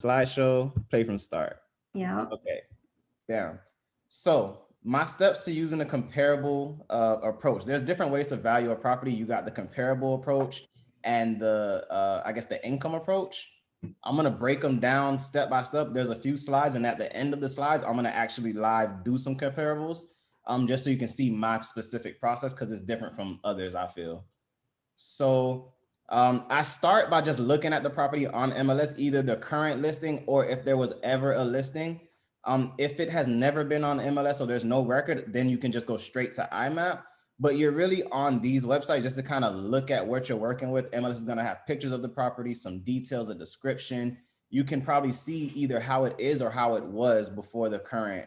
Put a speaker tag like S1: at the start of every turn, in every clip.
S1: Slideshow, play from start.
S2: Yeah.
S1: Okay, down. So my steps to using a comparable approach. There's different ways to value a property. You got the comparable approach and the, I guess the income approach. I'm gonna break them down step by step. There's a few slides, and at the end of the slides, I'm gonna actually live do some comparables, just so you can see my specific process because it's different from others, I feel. So I start by just looking at the property on MLS, either the current listing or if there was ever a listing. If it has never been on MLS or there's no record, then you can just go straight to Imapp. But you're really on these websites just to kind of look at what you're working with. MLS is going to have pictures of the property, some details, a description. You can probably see either how it is or how it was before the current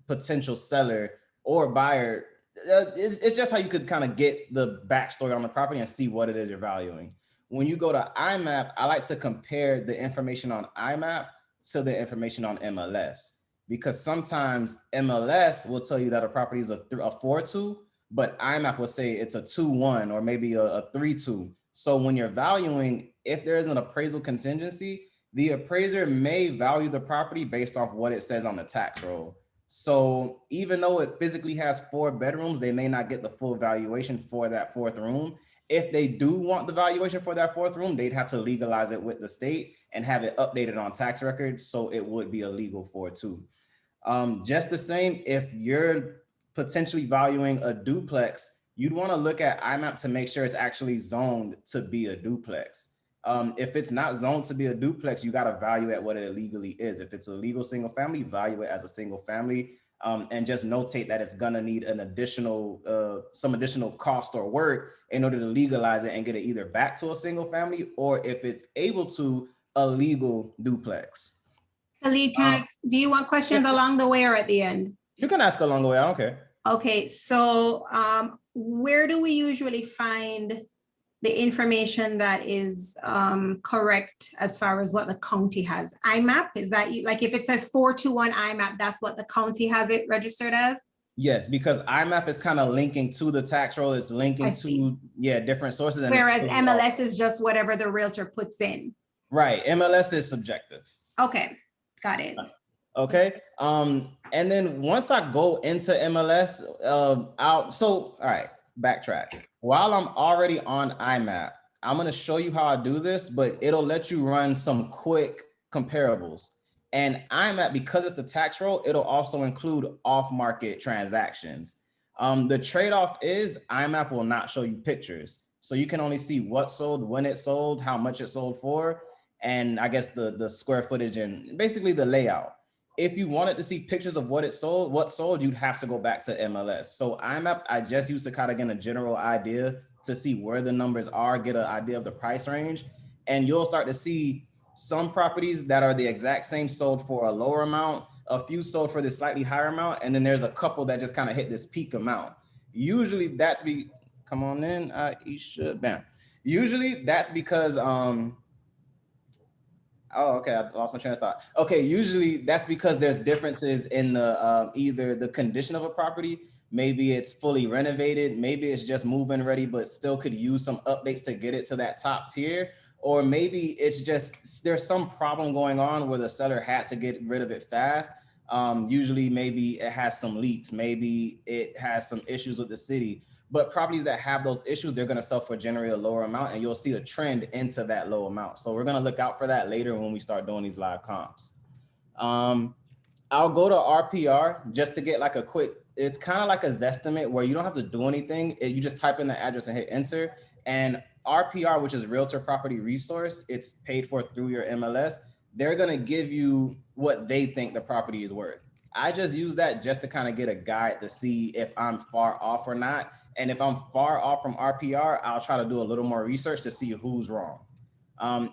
S1: potential seller or buyer. It's just how you could kind of get the backstory on the property and see what it is you're valuing. When you go to Imapp, I like to compare the information on Imapp to the information on MLS, because sometimes MLS will tell you that a property is a 4.2, but Imapp will say it's a 2.1 or maybe a 3.2. So when you're valuing, if there is an appraisal contingency, the appraiser may value the property based off what it says on the tax roll. So even though it physically has 4 bedrooms, they may not get the full valuation for that 4th room. If they do want the valuation for that 4th room, they'd have to legalize it with the state and have it updated on tax records, so it would be a legal 4.2. Just the same, if you're potentially valuing a duplex, you'd want to look at Imapp to make sure it's actually zoned to be a duplex. If it's not zoned to be a duplex, you got to value it what it legally is. If it's a legal single family, value it as a single family, and just notate that it's gonna need an additional, some additional cost or work in order to legalize it and get it either back to a single family, or if it's able to, a legal duplex.
S2: Khalid, do you want questions along the way or at the end?
S1: You can ask along the way, I don't care.
S2: Okay, so where do we usually find the information that is correct as far as what the county has? Imapp, is that like if it says 421 Imapp, that's what the county has it registered as?
S1: Yes, because Imapp is kind of linking to the tax roll. It's linking to different sources. And
S2: whereas MLS is just whatever the realtor puts in.
S1: Right, MLS is subjective.
S2: Okay, got it.
S1: Okay, and then once I go into MLS, all right, backtrack. While I'm already on Imapp, I'm gonna show you how I do this, but it'll let you run some quick comparables. And Imapp, because it's the tax roll, it'll also include off-market transactions. The trade-off is Imapp will not show you pictures. So you can only see what sold, when it sold, how much it sold for, and I guess the square footage and basically the layout. If you wanted to see pictures of what sold, you'd have to go back to MLS. So Imapp, I just used to kind of get a general idea to see where the numbers are, get an idea of the price range. And you'll start to see some properties that are the exact same sold for a lower amount, a few sold for this slightly higher amount, and then there's a couple that just kind of hit this peak amount. Usually that's come on in, Aisha, bam. Usually that's because, oh, okay, I lost my train of thought. Okay, usually that's because there's differences in the either the condition of a property, maybe it's fully renovated, maybe it's just move-in ready, but still could use some updates to get it to that top tier, or maybe it's just there's some problem going on where the seller had to get rid of it fast. Usually maybe it has some leaks, maybe it has some issues with the city. But properties that have those issues, they're going to sell for generally a lower amount, and you'll see a trend into that low amount. So we're going to look out for that later when we start doing these live comps. I'll go to RPR just to get like a quick, it's kind of like a Zestimate where you don't have to do anything. You just type in the address and hit enter. And RPR, which is Realtor Property Resource, it's paid for through your MLS. They're going to give you what they think the property is worth. I just use that just to kind of get a guide to see if I'm far off or not. And if I'm far off from RPR, I'll try to do a little more research to see who's wrong.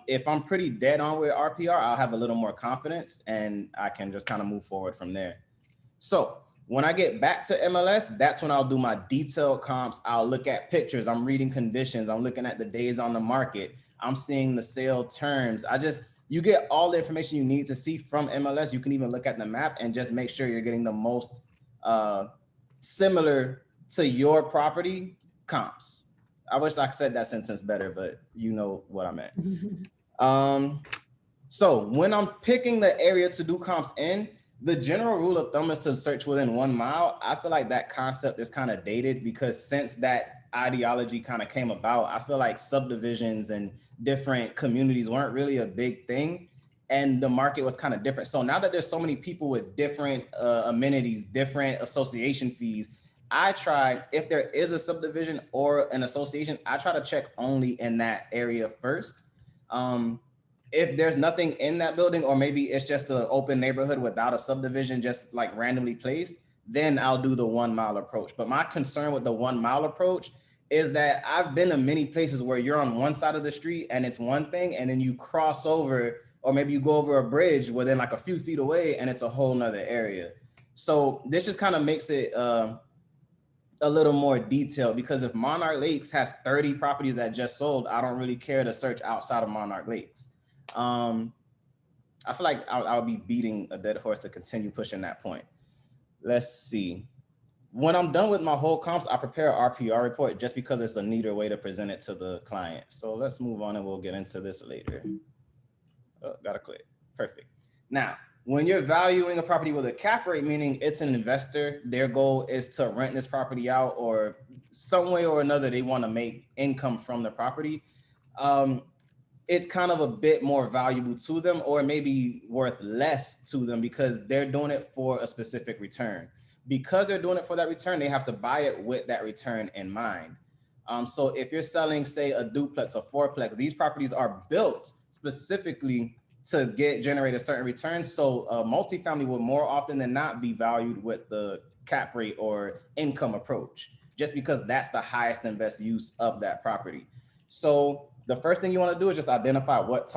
S1: If I'm pretty dead on with RPR, I'll have a little more confidence and I can just kind of move forward from there. So when I get back to MLS, that's when I'll do my detailed comps. I'll look at pictures. I'm reading conditions. I'm looking at the days on the market. I'm seeing the sale terms. You get all the information you need to see from MLS. You can even look at the map and just make sure you're getting the most similar to your property comps. I wish I said that sentence better, but you know what I meant. So when I'm picking the area to do comps in, the general rule of thumb is to search within 1 mile. I feel like that concept is kind of dated because since that ideology kind of came about, I feel like subdivisions and different communities weren't really a big thing. And the market was kind of different. So now that there's so many people with different amenities, different association fees, I try, if there is a subdivision or an association, I try to check only in that area first. If there's nothing in that building, or maybe it's just an open neighborhood without a subdivision, just like randomly placed, then I'll do the 1 mile approach. But my concern with the 1 mile approach is that I've been to many places where you're on one side of the street and it's one thing, and then you cross over, or maybe you go over a bridge within like a few feet away and it's a whole nother area. So this just kind of makes it a little more detailed, because if Monarch Lakes has 30 properties that just sold, I don't really care to search outside of Monarch Lakes. I feel like I'll be beating a dead horse to continue pushing that point. Let's see. When I'm done with my whole comps, I prepare an RPR report just because it's a neater way to present it to the client. So let's move on and we'll get into this later. Oh, gotta click. Perfect. Now, when you're valuing a property with a cap rate, meaning it's an investor, their goal is to rent this property out, or some way or another, they want to make income from the property. It's kind of a bit more valuable to them, or maybe worth less to them, because they're doing it for a specific return. Because they're doing it for that return, they have to buy it with that return in mind. So if you're selling, say, a duplex, a fourplex, these properties are built specifically to generate a certain return. So multifamily will more often than not be valued with the cap rate or income approach, just because that's the highest and best use of that property. So the first thing you want to do is just identify what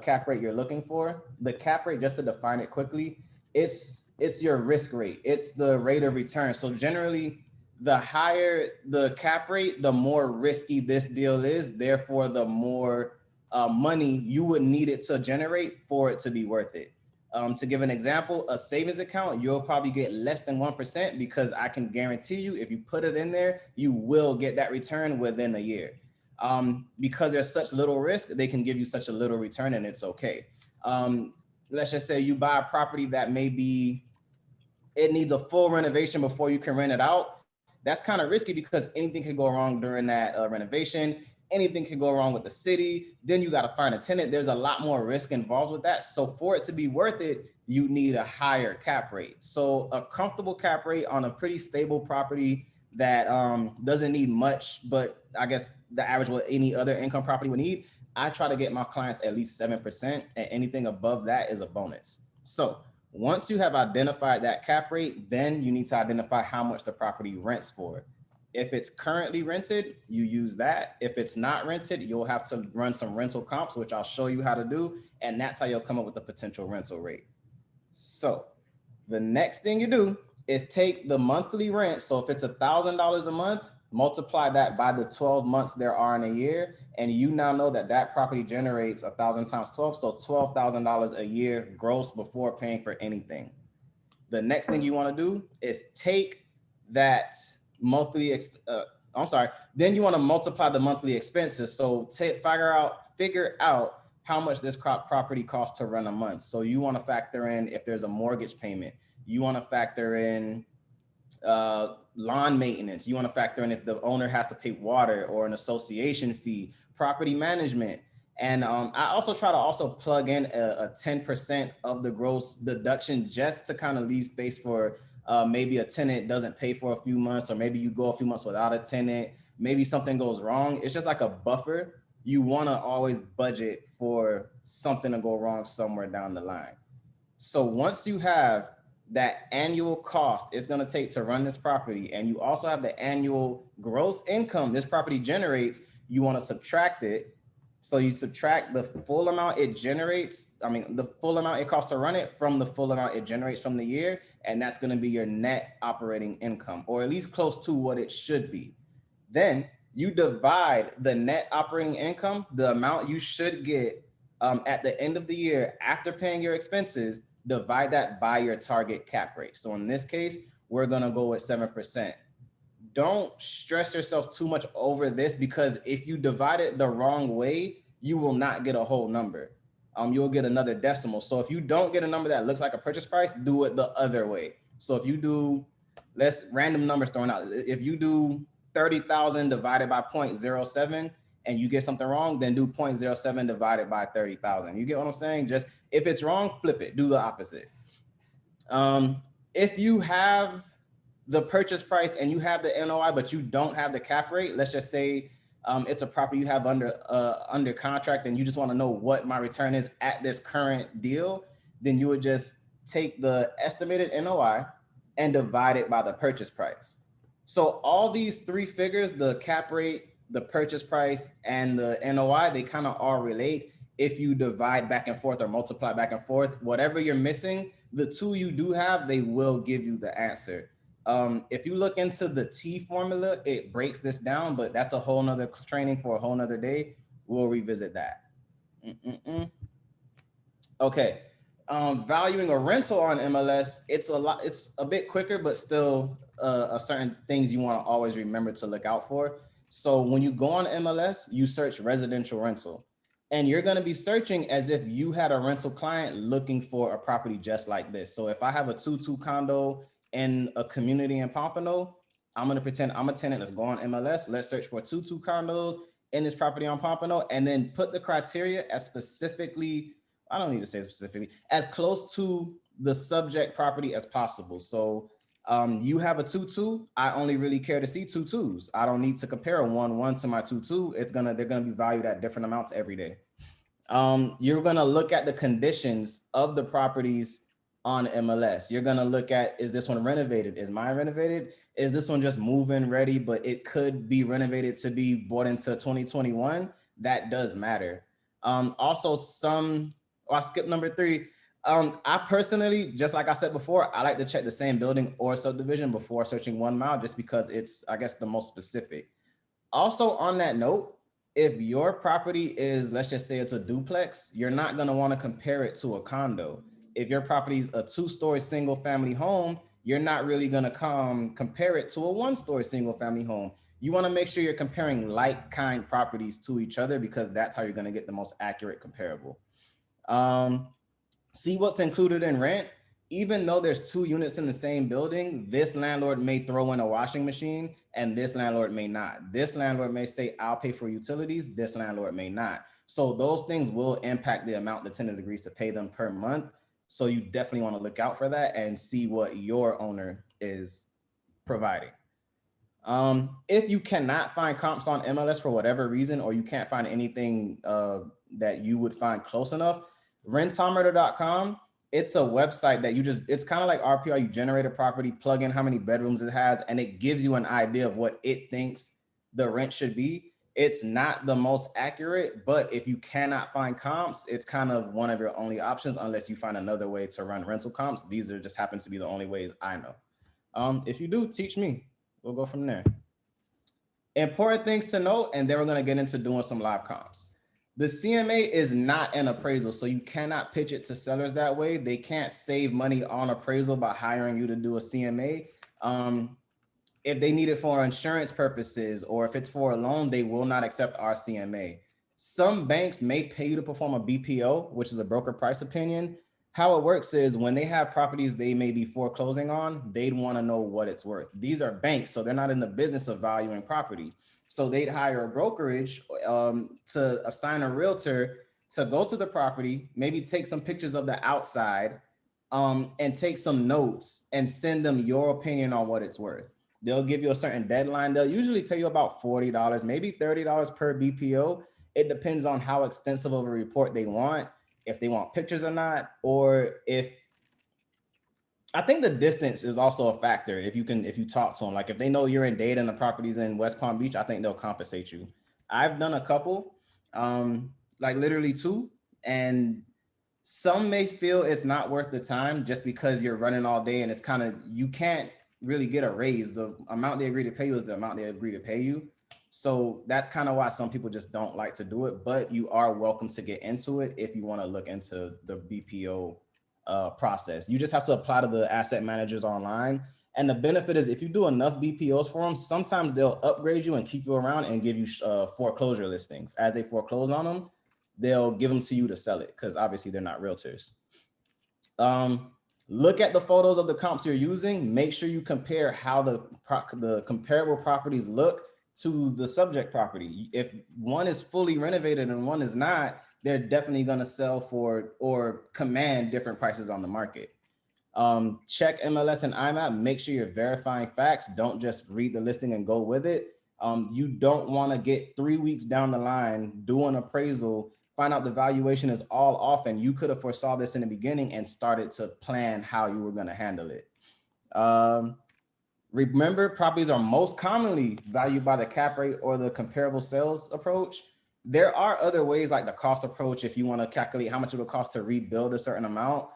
S1: cap rate you're looking for. The cap rate, just to define it quickly, it's your risk rate. It's the rate of return. So generally, the higher the cap rate, the more risky this deal is. Therefore, the more money you would need it to generate for it to be worth it. To give an example, a savings account, you'll probably get less than 1%, because I can guarantee you, if you put it in there, you will get that return within a year. Because there's such little risk, they can give you such a little return, and it's okay. Let's just say you buy a property that maybe it needs a full renovation before you can rent it out. That's kind of risky, because anything can go wrong during that renovation. Anything can go wrong with the city. Then you got to find a tenant. There's a lot more risk involved with that. So for it to be worth it, you need a higher cap rate. So a comfortable cap rate on a pretty stable property that doesn't need much, but I guess the average what any other income property would need, I try to get my clients at least 7%, and anything above that is a bonus. So once you have identified that cap rate, then you need to identify how much the property rents for. If it's currently rented, you use that. If it's not rented, you'll have to run some rental comps, which I'll show you how to do. And that's how you'll come up with a potential rental rate. So the next thing you do is take the monthly rent. So if it's $1,000 a month, multiply that by the 12 months there are in a year. And you now know that that property generates 1,000 times 12. So $12,000 a year gross before paying for anything. The next thing you want to do is take that monthly, then you want to multiply the monthly expenses. So figure out how much this property costs to run a month. So you want to factor in if there's a mortgage payment. You want to factor in lawn maintenance. You want to factor in if the owner has to pay water or an association fee, property management. And I also try to plug in a 10% of the gross deduction, just to kind of leave space for maybe a tenant doesn't pay for a few months, or maybe you go a few months without a tenant, maybe something goes wrong. It's just like a buffer. You want to always budget for something to go wrong somewhere down the line. So once you have that annual cost it's going to take to run this property, and you also have the annual gross income this property generates, you want to subtract it. So you subtract the full amount it generates, the full amount it costs to run it, from the full amount it generates from the year, and that's going to be your net operating income, or at least close to what it should be. Then you divide the net operating income, the amount you should get at the end of the year after paying your expenses, divide that by your target cap rate. So in this case, we're going to go with 7%. Don't stress yourself too much over this, because if you divide it the wrong way, you will not get a whole number. you'll get another decimal. So if you don't get a number that looks like a purchase price, do it the other way. So if you do, let's random numbers thrown out. If you do 30,000 divided by 0.07 and you get something wrong, then do 0.07 divided by 30,000. You get what I'm saying? Just if it's wrong, flip it, do the opposite. If you have the purchase price and you have the NOI, but you don't have the cap rate, let's just say it's a property you have under contract and you just want to know what my return is at this current deal, then you would just take the estimated NOI and divide it by the purchase price. So all these three figures, the cap rate, the purchase price, and the NOI, they kind of all relate. If you divide back and forth or multiply back and forth, whatever you're missing, the two you do have, they will give you the answer. If you look into the T formula, it breaks this down, but that's a whole nother training for a whole nother day. We'll revisit that. Okay. Valuing a rental on MLS, it's a bit quicker, but still a certain things you want to always remember to look out for. So when you go on MLS, you search residential rental, and you're going to be searching as if you had a rental client looking for a property just like this. So if I have a 2-2 condo in a community in Pompano, I'm going to pretend I'm a tenant. Let's go on MLS. Let's search for 2-2 condos in this property on Pompano, and then put the criteria as specifically, I don't need to say specifically, as close to the subject property as possible. So you have a 2-2. I only really care to see 2-2s. I don't need to compare a 1-1 to my 2-2. They're gonna be valued at different amounts every day. You're gonna look at the conditions of the properties on MLS. You're gonna look at, is this one renovated? Is mine renovated? Is this one just move-in ready, but it could be renovated to be bought into 2021? That does matter. Also, I skipped number 3. I personally, just like I said before, I like to check the same building or subdivision before searching 1 mile, just because it's, I guess, the most specific. Also, on that note, if your property is, let's just say it's a duplex, you're not going to want to compare it to a condo. If your property is a 2-story single family home, you're not really going to compare it to a 1-story single family home. You want to make sure you're comparing like kind properties to each other, because that's how you're going to get the most accurate comparable. See what's included in rent. Even though there's 2 units in the same building, this landlord may throw in a washing machine and this landlord may not. This landlord may say, I'll pay for utilities. This landlord may not. So those things will impact the amount the tenant agrees to pay them per month. So you definitely want to look out for that and see what your owner is providing. If you cannot find comps on MLS for whatever reason, or you can't find anything that you would find close enough, rentometer.com, it's a website that it's kind of like RPR. You generate a property, plug in how many bedrooms it has, and it gives you an idea of what it thinks the rent should be. It's not the most accurate, but if you cannot find comps, it's kind of one of your only options, unless you find another way to run rental comps. These just happen to be the only ways I know. If you do, teach me. We'll go from there. Important things to note, and then we're going to get into doing some live comps. The CMA is not an appraisal, so you cannot pitch it to sellers that way. They can't save money on appraisal by hiring you to do a CMA. If they need it for insurance purposes, or if it's for a loan, they will not accept our CMA. Some banks may pay you to perform a BPO, which is a broker price opinion. How it works is when they have properties they may be foreclosing on, they'd want to know what it's worth. These are banks, so they're not in the business of valuing property. So they'd hire a brokerage to assign a realtor to go to the property, maybe take some pictures of the outside, and take some notes and send them your opinion on what it's worth. They'll give you a certain deadline. They'll usually pay you about $40, maybe $30 per BPO. It depends on how extensive of a report they want, if they want pictures or not, or if, I think the distance is also a factor. If you talk to them, like if they know you're in Dade and the property's in West Palm Beach, I think they'll compensate you. I've done a couple, like literally 2, and some may feel it's not worth the time just because you're running all day and it's kind of, you can't really get a raise. The amount they agree to pay you is the amount they agree to pay you. So that's kind of why some people just don't like to do it, but you are welcome to get into it if you want to look into the BPO process. You just have to apply to the asset managers online. And the benefit is if you do enough BPOs for them, sometimes they'll upgrade you and keep you around and give you foreclosure listings. As they foreclose on them, they'll give them to you to sell it because obviously they're not realtors. Look at the photos of the comps you're using. Make sure you compare how the comparable properties look to the subject property. If one is fully renovated and one is not, they're definitely going to sell for or command different prices on the market. Check MLS and Imapp. Make sure you're verifying facts. Don't just read the listing and go with it. You don't want to get 3 weeks down the line, do an appraisal, find out the valuation is all off, and you could have foresaw this in the beginning and started to plan how you were going to handle it. Remember, properties are most commonly valued by the cap rate or the comparable sales approach. There are other ways like the cost approach if you want to calculate how much it would cost to rebuild a certain amount,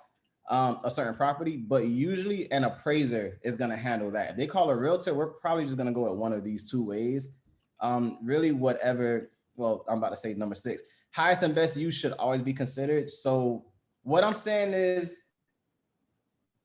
S1: a certain property, but usually an appraiser is going to handle that. If they call a realtor, we're probably just going to go at one of these two ways. Really whatever, well, I'm about to say number 6, highest and best use should always be considered. So what I'm saying is,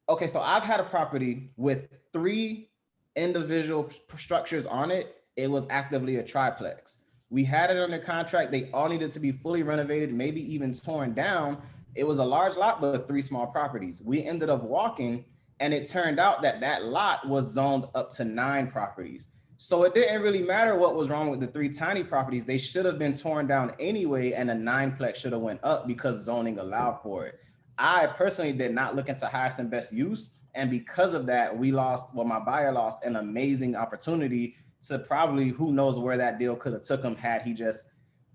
S1: okay, so I've had a property with 3 individual structures on it. It was actively a triplex. We had it under contract. They all needed to be fully renovated, maybe even torn down. It was a large lot, but 3 small properties. We ended up walking, and it turned out that that lot was zoned up to 9 properties. So it didn't really matter what was wrong with the 3 tiny properties. They should have been torn down anyway, and a 9plex should have went up because zoning allowed for it. I personally did not look into highest and best use. And because of that, we lost, well, my buyer lost an amazing opportunity to probably, who knows where that deal could have took him had he just,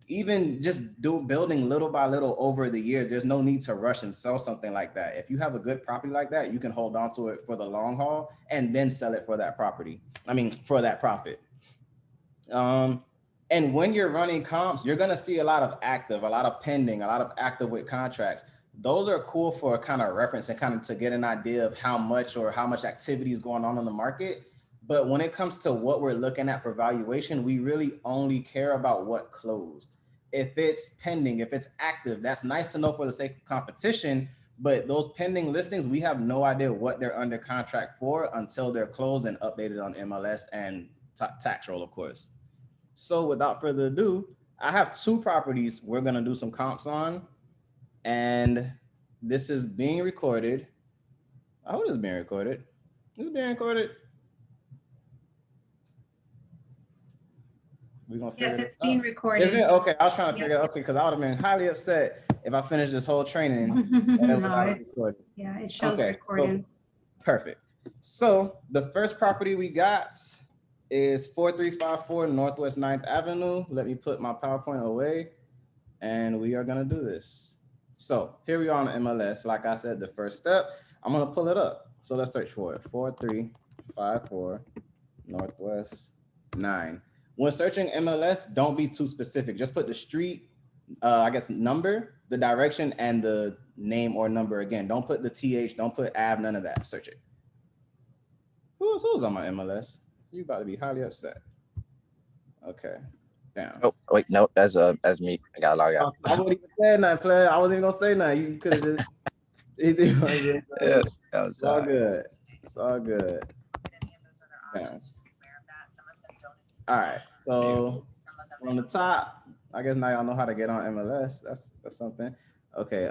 S1: even just building little by little over the years. There's no need to rush and sell something like that. If you have a good property like that, you can hold on to it for the long haul and then sell it for that property. I mean, for that profit. And when you're running comps, you're going to see a lot of active, a lot of pending, a lot of active with contracts. Those are cool for a kind of reference and kind of to get an idea of how much activity is going on in the market. But when it comes to what we're looking at for valuation, we really only care about what closed. If it's pending, if it's active, that's nice to know for the sake of competition. But those pending listings, we have no idea what they're under contract for until they're closed and updated on MLS and tax roll, of course. So without further ado, I have 2 properties we're going to do some comps on. And this is being recorded. I hope it's being recorded. Is it being recorded? We're gonna figure
S2: Yes, it's being recorded.
S1: Okay, I was trying to figure out, okay, because I would have been highly upset if I finished this whole training and it was not recorded.
S2: Yeah, it shows
S1: okay,
S2: recording.
S1: So, perfect. So the first property we got is 4354 Northwest 9th Avenue. Let me put my PowerPoint away and we are gonna do this. So here we are on the MLS. Like I said, the first step, I'm gonna pull it up. So let's search for it. 4354 Northwest 9. When searching MLS, don't be too specific. Just put the street, I guess, number, the direction, and the name or number again. Don't put the TH, don't put AB, none of that. Search it. Who's on my MLS? You about to be highly upset. Okay. Down.
S3: Oh, wait, no, that's me. I gotta log out.
S1: I wouldn't even say nothing, player. I wasn't even gonna say nothing. You could have just.
S3: Yeah,
S1: it's all good. It's all good. Yeah. All right. So on the top, I guess now y'all know how to get on MLS. That's something. Okay.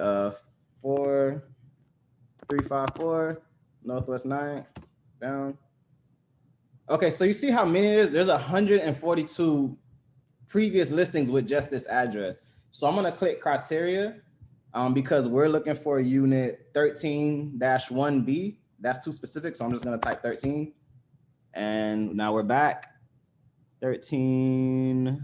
S1: 4354 Northwest 9 down. Okay. So you see how many it is? There's 142 previous listings with just this address. So I'm gonna click criteria because we're looking for unit 13-1B. That's too specific, so I'm just gonna type 13. And now we're back. 13-1B.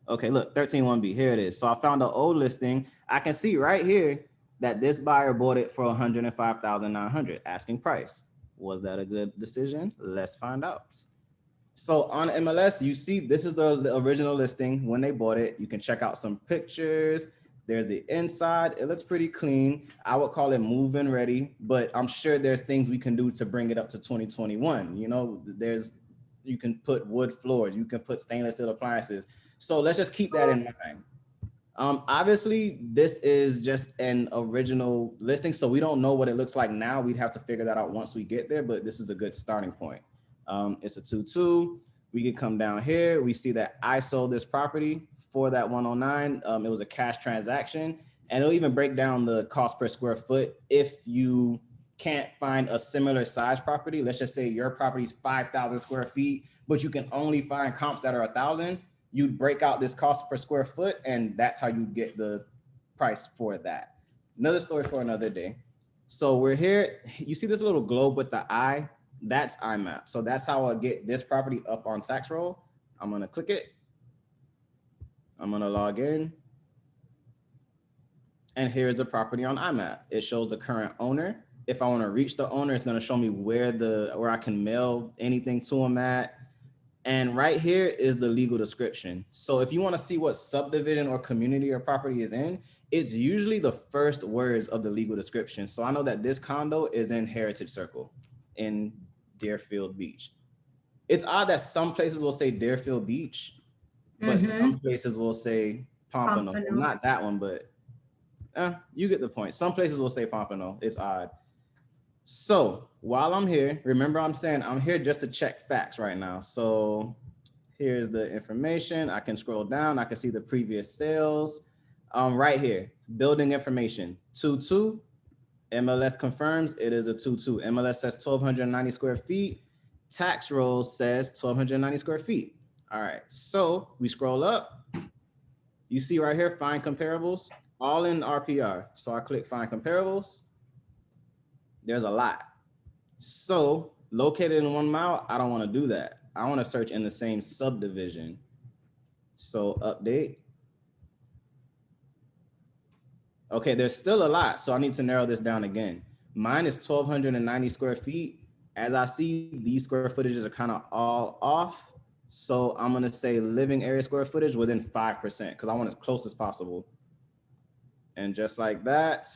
S1: Okay, look, 13-1B, here it is. So I found an old listing. I can see right here that this buyer bought it for $105,900, asking price. Was that a good decision? Let's find out. So on MLS, you see this is the original listing when they bought it. You can check out some pictures. There's the inside. It looks pretty clean. I would call it move-in ready, but I'm sure there's things we can do to bring it up to 2021. You know, you can put wood floors, you can put stainless steel appliances. So let's just keep that in mind. Obviously, this is just an original listing, so we don't know what it looks like now. We'd have to figure that out once we get there, but this is a good starting point. It's a 2-2. We can come down here. We see that I sold this property for that 109. It was a cash transaction, and it'll even break down the cost per square foot if you can't find a similar size property. Let's just say your property is 5,000 square feet, but you can only find comps that are 1,000. You'd break out this cost per square foot, and that's how you get the price for that. Another story for another day. So we're here. You see this little globe with the eye? That's Imapp. So that's how I'll get this property up on tax roll. I'm gonna click it. I'm gonna log in. And here's the property on Imapp. It shows the current owner. If I want to reach the owner, it's going to show me where I can mail anything to them at. And right here is the legal description. So if you want to see what subdivision or community or property is in, it's usually the first words of the legal description. So I know that this condo is in Heritage Circle in Deerfield Beach. It's odd that some places will say Deerfield Beach, but some places will say Pompano. Well, not that one, but you get the point. Some places will say Pompano. It's odd. So while I'm here, remember I'm saying I'm here just to check facts right now. So here's the information. I can scroll down. I can see the previous sales. Right here, building information, 2-2. MLS confirms it is a 2-2. MLS says 1,290 square feet. Tax roll says 1,290 square feet. All right, so we scroll up. You see right here, find comparables, all in RPR. So I click find comparables. There's a lot. So located in 1 mile, I don't want to do that. I want to search in the same subdivision. So update. Okay, there's still a lot. So I need to narrow this down again. Mine is 1,290 square feet. As I see, these square footages are kind of all off. So I'm going to say living area square footage within 5% because I want as close as possible. And just like that,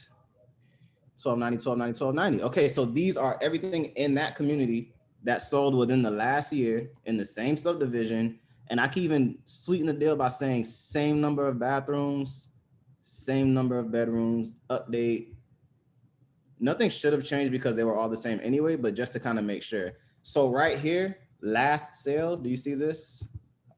S1: 1,290, 1,290, 1,290. Okay, so these are everything in that community that sold within the last year in the same subdivision. And I can even sweeten the deal by saying same number of bathrooms, same number of bedrooms, update. Nothing should have changed because they were all the same anyway, but just to kind of make sure. So right here, last sale, do you see this?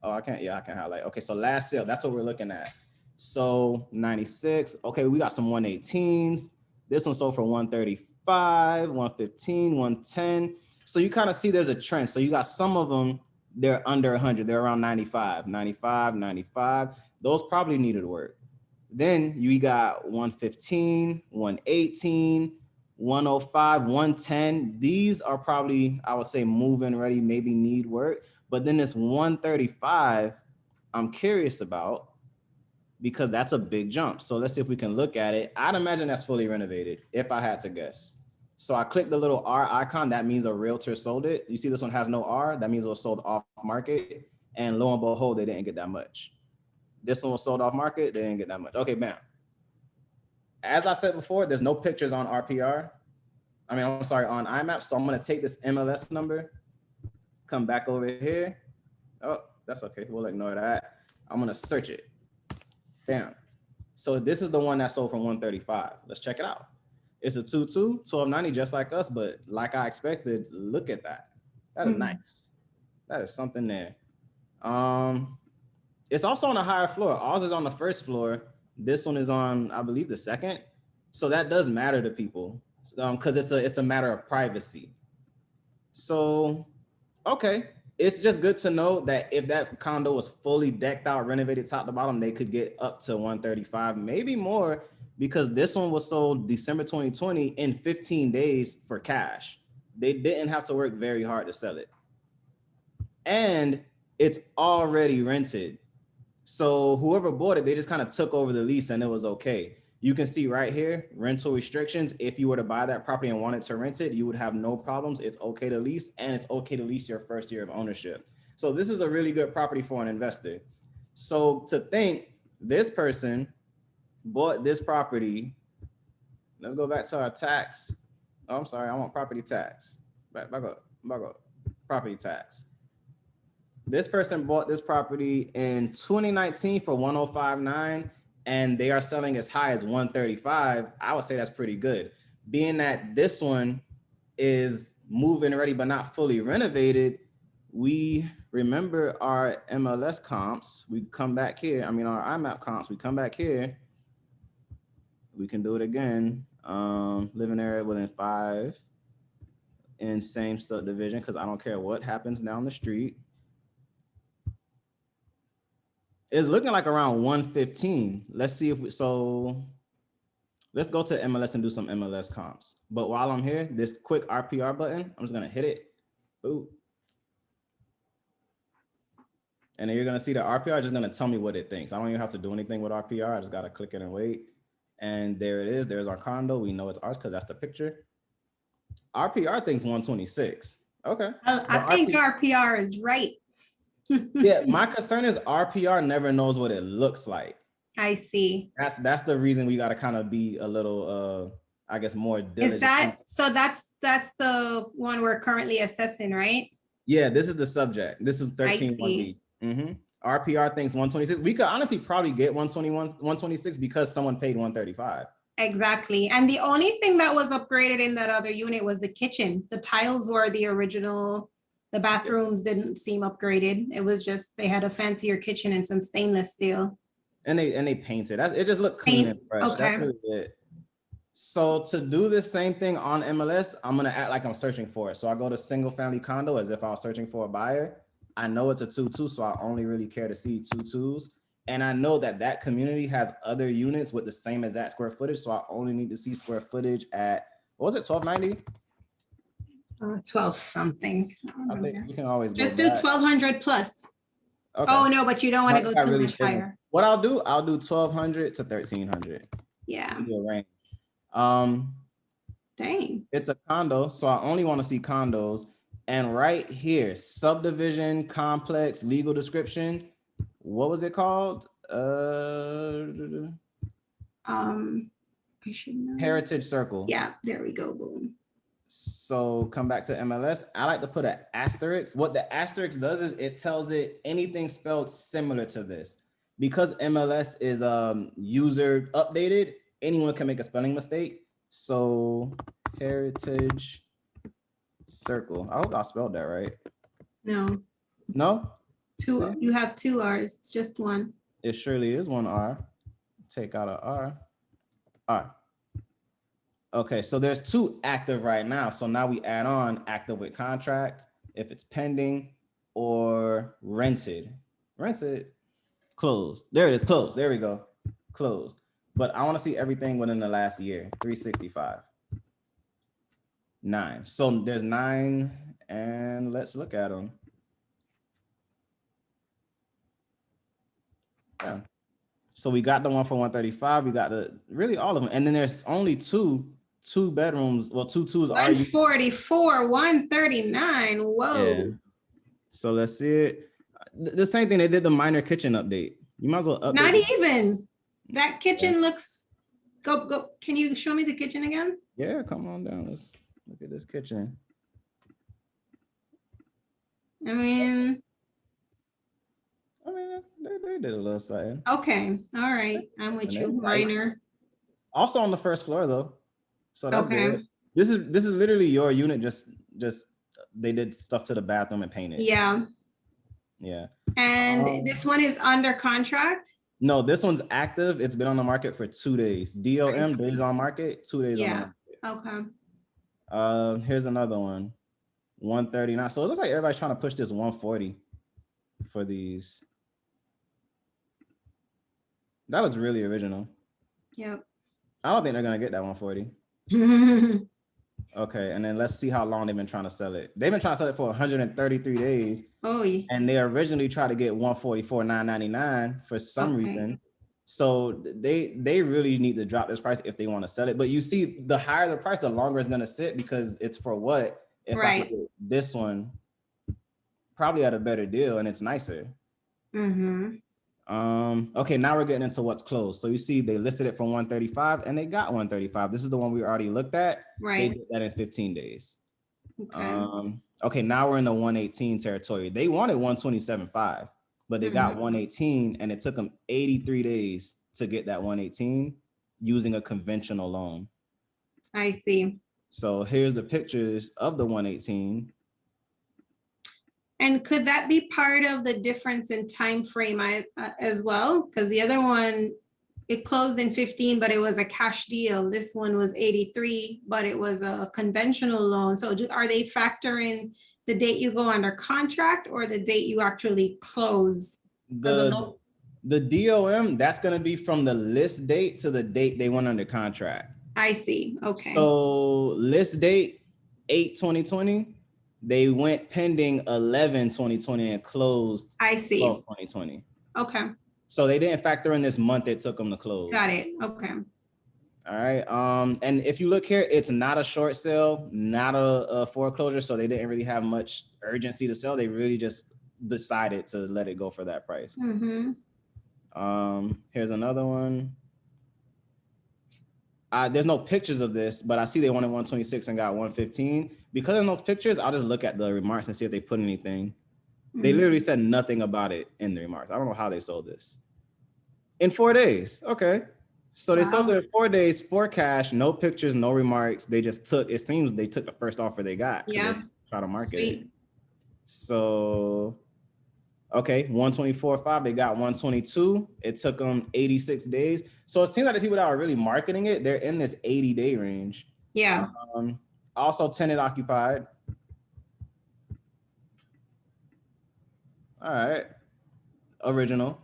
S1: Oh, I can't, yeah, I can highlight. Okay, so last sale, that's what we're looking at. So 96, okay, we got some 118s. This one sold for 135, 115, 110. So you kind of see there's a trend. So you got some of them, they're under 100. They're around 95, 95, 95. Those probably needed work. Then you got 115, 118, 105, 110. These are probably, I would say, move-in ready, maybe need work. But then this 135, I'm curious about, because that's a big jump. So let's see if we can look at it. I'd imagine that's fully renovated if I had to guess. So I click the little R icon. That means a realtor sold it. You see this one has no R. That means it was sold off market. And lo and behold, they didn't get that much. This one was sold off market. They didn't get that much. Okay, bam. As I said before, there's no pictures on RPR. I'm sorry, on Imapp. So I'm going to take this MLS number, come back over here. Oh, that's okay. We'll ignore that. I'm going to search it. Damn. So this is the one that sold from 135. Let's check it out. It's a 2-2, 1,290, just like us, but like I expected, look at that. That is nice. That is something there. It's also on a higher floor. Ours is on the first floor. This one is on, I believe, the second. So that does matter to people because it's a matter of privacy. So, okay. It's just good to know that if that condo was fully decked out, renovated top to bottom, they could get up to 135, maybe more, because this one was sold December 2020 in 15 days for cash. They didn't have to work very hard to sell it. And it's already rented. So whoever bought it, they just kind of took over the lease and it was okay. You can see right here, rental restrictions. If you were to buy that property and wanted to rent it, you would have no problems. It's okay to lease, and it's okay to lease your first year of ownership. So this is a really good property for an investor. So to think this person bought this property, let's go back to our tax. Oh, I'm sorry, I want property tax. Back up, property tax. This person bought this property in 2019 for 105.9. and they are selling as high as 135, I would say that's pretty good. Being that this one is move-in ready but not fully renovated, we remember our MLS comps, we come back here. I mean, our Imapp comps, we come back here. We can do it again. Living area within 5 in same subdivision, because I don't care what happens down the street. It's looking like around 115. Let's see if we, so let's go to MLS and do some MLS comps. But while I'm here, this quick RPR button, I'm just gonna hit it. Ooh. And then you're gonna see the RPR just gonna tell me what it thinks. I don't even have to do anything with RPR. I just gotta click it and wait. And there it is. There's our condo. We know it's ours because that's the picture. RPR thinks 126. Okay.
S2: I think RPR is right.
S1: Yeah, my concern is RPR never knows what it looks like.
S2: I see.
S1: That's the reason we got to kind of be a little I guess more diligent.
S2: Is that so? That's the one we're currently assessing, right?
S1: Yeah, this is the subject. This is 13-1B. RPR thinks 126. We could honestly probably get 121, 126 because someone paid 135.
S2: Exactly. And the only thing that was upgraded in that other unit was the kitchen. The tiles were the original. The bathrooms didn't seem upgraded. It was just they had a fancier kitchen and some stainless steel.
S1: And they painted. It just looked clean and fresh.
S2: Okay.
S1: That's really it. So to do this same thing on MLS, I'm gonna act like I'm searching for it. So I go to single family condo as if I was searching for a buyer. I know it's a 2-2, so I only really care to see 2-2s. And I know that community has other units with the same exact square footage. So I only need to see square footage at, what was it, 1290?
S2: 12 something.
S1: I think you can always
S2: just do 1200 plus. Okay. Oh no, but you don't want to go too much higher.
S1: What I'll do 1200 to 1300.
S2: Yeah.
S1: Range.
S2: Dang.
S1: It's a condo, so I only want to see condos. And right here, subdivision, complex, legal description. What was it called? I
S2: should know.
S1: Heritage Circle.
S2: Yeah, there we go. Boom.
S1: So come back to MLS. I like to put an asterisk. What the asterisk does is it tells it anything spelled similar to this. Because MLS is user updated, anyone can make a spelling mistake. So Heritage Circle. I hope I spelled that right.
S2: No.
S1: No?
S2: Two. You have 2 R's. It's just one.
S1: It surely is 1 R. Take out an R. All right. Okay, so there's 2 active right now. So now we add on active with contract, if it's pending, or rented. Rented, closed. There it is, closed. There we go, closed. But I want to see everything within the last year, 365. 9. So there's 9, and let's look at them. Yeah. So we got the one for 135. We got the really all of them, and then there's only 2 bedrooms. Well, 2 2s.
S2: 144, 139. Whoa. Yeah.
S1: So let's see it. The same thing. They did the minor kitchen update. You might as well update.
S2: Not even. That kitchen looks. Go. Can you show me the kitchen again?
S1: Yeah, come on down. Let's look at this kitchen.
S2: I mean,
S1: they did a little something.
S2: Okay. All right. I'm with you. Minor.
S1: Also on the first floor though. So that's good. This is literally your unit. Just they did stuff to the bathroom and painted.
S2: Yeah.
S1: Yeah.
S2: And this one is under contract?
S1: No, this one's active. It's been on the market for 2 days. DOM, days on market, 2 days on the market.
S2: Okay.
S1: Here's another one. 139. So it looks like everybody's trying to push this 140 for these. That looks really original.
S2: Yep.
S1: I don't think they're gonna get that 140. Okay, and then let's see how long they've been trying to sell it. They've been trying to sell it for 133 days.
S2: Oh, yeah.
S1: And they originally tried to get 144,999 for some reason. So they really need to drop this price if they want to sell it. But you see, the higher the price, the longer it's gonna sit because it's for what? If I could get this one, probably at a better deal and it's nicer. Okay, now we're getting into what's closed. So you see they listed it for 135 and they got 135. This is the one we already looked at.
S2: Right.
S1: They did that in 15 days. Okay, now we're in the 118 territory. They wanted 127.5, but they got 118 and it took them 83 days to get that 118 using a conventional loan.
S2: I see.
S1: So here's the pictures of the 118.
S2: And could that be part of the difference in time frame as well? Because the other one, it closed in 15, but it was a cash deal. This one was 83, but it was a conventional loan. So are they factoring the date you go under contract or the date you actually close?
S1: The DOM, that's going to be from the list date to the date they went under contract.
S2: I see. Okay.
S1: So list date 8/2020. They went pending 11/2020 and closed.
S2: I see.
S1: 12/2020.
S2: Okay.
S1: So they didn't factor in this month it took them to close.
S2: Got it. Okay.
S1: All right. And if you look here, it's not a short sale, not a foreclosure. So they didn't really have much urgency to sell. They really just decided to let it go for that price.
S2: Mm-hmm.
S1: Here's another one. There's no pictures of this, but I see they wanted 126 and got 115. Because of those pictures, I'll just look at the remarks and see if they put anything. Mm-hmm. They literally said nothing about it in the remarks. I don't know how they sold this. In 4 days. Okay. So they sold it in 4 days for cash, no pictures, no remarks. They just took, it seems they took the first offer they got.
S2: Yeah.
S1: Try to market it. So, okay, 124.5, they got 122. It took them 86 days. So it seems like the people that are really marketing it, they're in this 80-day range.
S2: Yeah.
S1: Also tenant occupied. All right. Original.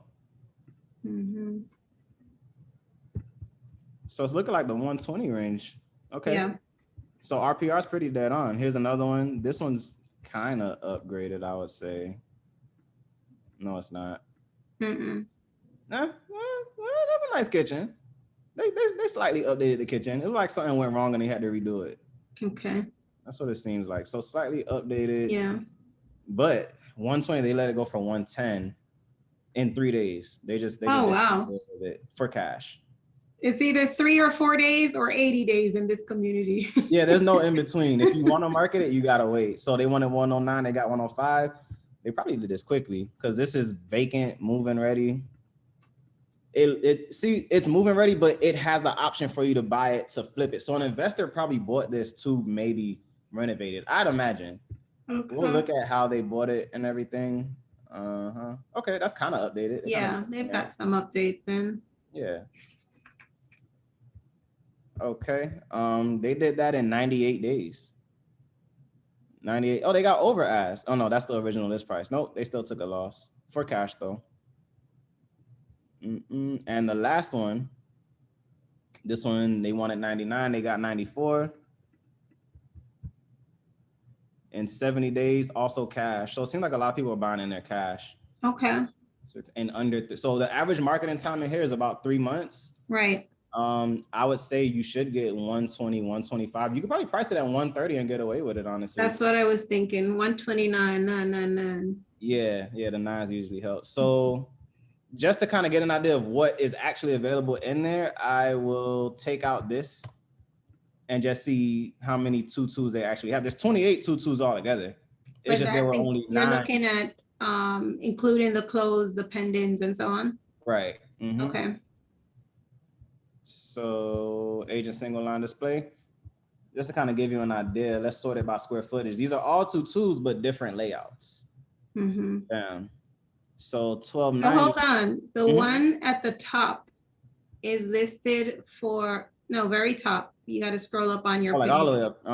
S2: Mm-hmm.
S1: So it's looking like the 120 range. Okay.
S2: Yeah.
S1: So RPR is pretty dead on. Here's another one. This one's kind of upgraded, I would say. No, it's not.
S2: Mm-mm.
S1: Nah, that's a nice kitchen. They slightly updated the kitchen. It was like something went wrong and they had to redo it.
S2: Okay.
S1: That's what it seems like. So slightly updated.
S2: Yeah.
S1: But 120, they let it go for 110 in 3 days. They just
S2: wow.
S1: It for cash.
S2: It's either 3 or 4 days or 80 days in this community.
S1: Yeah, there's no in between. If you want to market it, you gotta wait. So they wanted 109, they got 105. They probably did this quickly because this is vacant, move-in ready. It's move-in ready, but it has the option for you to buy it to flip it. So an investor probably bought this to maybe renovate it, I'd imagine. Okay. We'll look at how they bought it and everything. Okay, that's kind of updated.
S2: Yeah, they've got some updates in.
S1: Yeah. Okay. They did that in 98 days. 98. Oh, they got over asked. Oh no, that's the original list price. Nope, they still took a loss for cash though. And the last one, this one they wanted 99, they got 94. In 70 days, also cash. So it seems like a lot of people are buying in their cash.
S2: Okay.
S1: And under so the average marketing time in here is about 3 months.
S2: Right.
S1: I would say you should get 120, 125. You could probably price it at 130 and get away with it, honestly.
S2: That's what I was thinking. 129, 999.
S1: Yeah, the nines usually help. So just to kind of get an idea of what is actually available in there, I will take out this and just see how many 2-2s they actually have. There's 28 2-2s altogether. It's just there were only 9.
S2: You're looking at including the close, the pendants, and so on.
S1: Right. Mm-hmm.
S2: Okay.
S1: So agent single line display, just to kind of give you an idea, let's sort it by square footage. These are all 2-2s, but different layouts.
S2: Mm-hmm.
S1: So 12.
S2: So hold on. The one at the top is listed for, no, very top. You got to scroll up on your page.
S1: Like all the way up.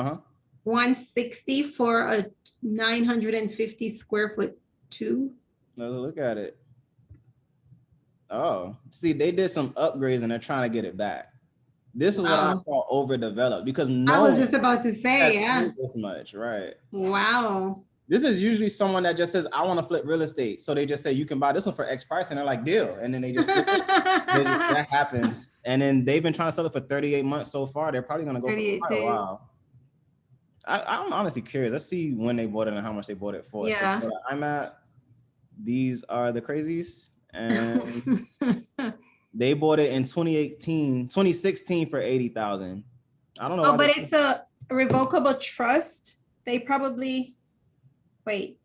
S2: 160 for a 950 square foot 2.
S1: Let's look at it. Oh, see, they did some upgrades and they're trying to get it back. This is what I call overdeveloped because
S2: I was just about to say, yeah,
S1: this much, right?
S2: Wow.
S1: This is usually someone that just says, I want to flip real estate. So they just say, you can buy this one for X price. And they're like, deal. And then they just flip it. That happens. And then they've been trying to sell it for 38 months so far. They're probably going to go for quite a while. I'm honestly curious. Let's see when they bought it and how much they bought it for.
S2: Yeah.
S1: So Imapp, these are the crazies. And they bought it in 2016 for 80,000. I don't know.
S2: Oh, but it's a revocable trust. They probably, wait,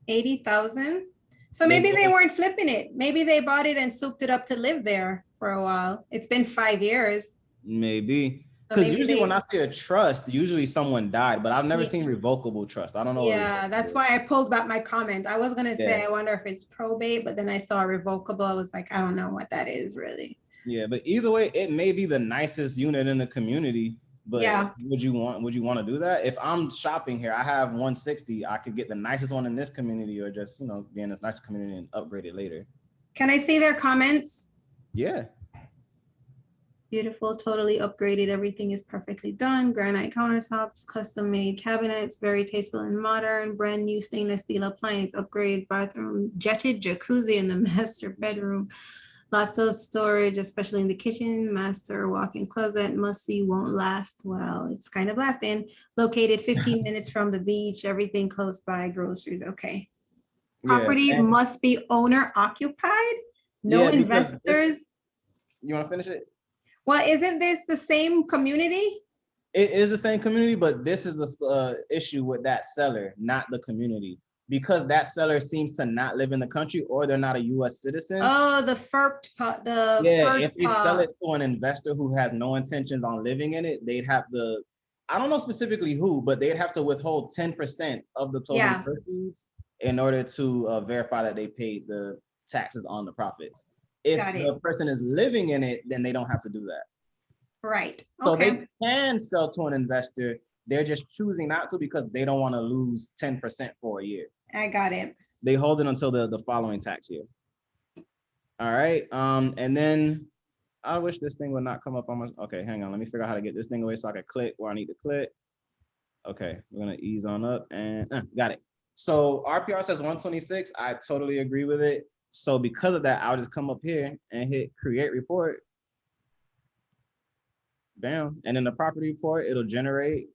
S2: 80,000. So maybe they weren't flipping it. Maybe they bought it and souped it up to live there for a while. It's been 5 years.
S1: Maybe. Because
S2: maybe
S1: usually
S2: they,
S1: when I see a trust, usually someone died, but I've never
S2: yeah,
S1: seen revocable trust. I don't know what
S2: yeah,
S1: revocable
S2: that's
S1: is.
S2: why I pulled back my comment. I was gonna say,
S1: Yeah.
S2: I wonder if it's probate, but then I saw revocable. I was like, I don't know what that is really.
S1: Yeah, but either way, it may be the nicest unit in the community. But
S2: Yeah.
S1: would you want to do that? If I'm shopping here, I have 160. I could get the nicest one in this community, or just be in this nice community and upgrade it later.
S2: Can I see their comments?
S1: Yeah.
S2: Beautiful, totally upgraded. Everything is perfectly done. Granite countertops, custom made cabinets, very tasteful and modern. Brand new stainless steel appliance, upgrade bathroom, jetted jacuzzi in the master bedroom. Lots of storage, especially in the kitchen. Master walk-in closet, must see, won't last. Well, it's kind of lasting. Located 15 minutes from the beach. Everything close by. Groceries. Okay. Property
S1: Yeah.
S2: must be owner occupied. No
S1: Yeah, because
S2: investors.
S1: you want to finish it?
S2: Well, isn't this the same community?
S1: It is the same community, but this is the issue with that seller, not the community, because that seller seems to not live in the country, or they're not a U.S. citizen.
S2: Oh, the FERPed part, the
S1: Yeah,
S2: FERPed
S1: if they sell
S2: part.
S1: it to an investor who has no intentions on living in it, they'd have to, I don't know specifically who, but they'd have to withhold 10% of the total
S2: Yeah.
S1: proceeds in order to verify that they paid the taxes on the profits. If
S2: Got it.
S1: the person is living in it, then they don't have to do that.
S2: Right.
S1: So
S2: Okay.
S1: they can sell to an investor. They're just choosing not to because they don't want to lose 10% for a year.
S2: I got it.
S1: They hold it until the following tax year. All right. And then I wish this thing would not come up on my, okay, hang on. Let me figure out how to get this thing away so I can click where I need to click. Okay, we're gonna ease on up and got it. So RPR says 126. I totally agree with it. So because of that, I'll just come up here and hit create report. Bam. And in the property report, it'll generate.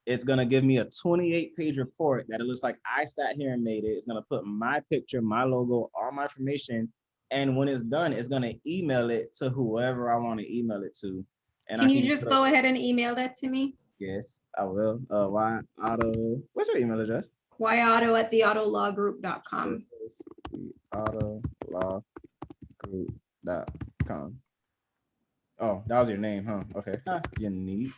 S1: It's gonna give me a 28-page report that it looks like I sat here and made it. It's gonna put my picture, my logo, all my information. And when it's done, it's gonna email it to whoever I want to email it to. And
S2: Can you just go ahead and email that to me?
S1: Yes, I will. Y Auto. What's your email address?
S2: yauto@theautolawgroup.com.
S1: Autolawgroup.com. Oh, that was your name, huh? Okay. Unique.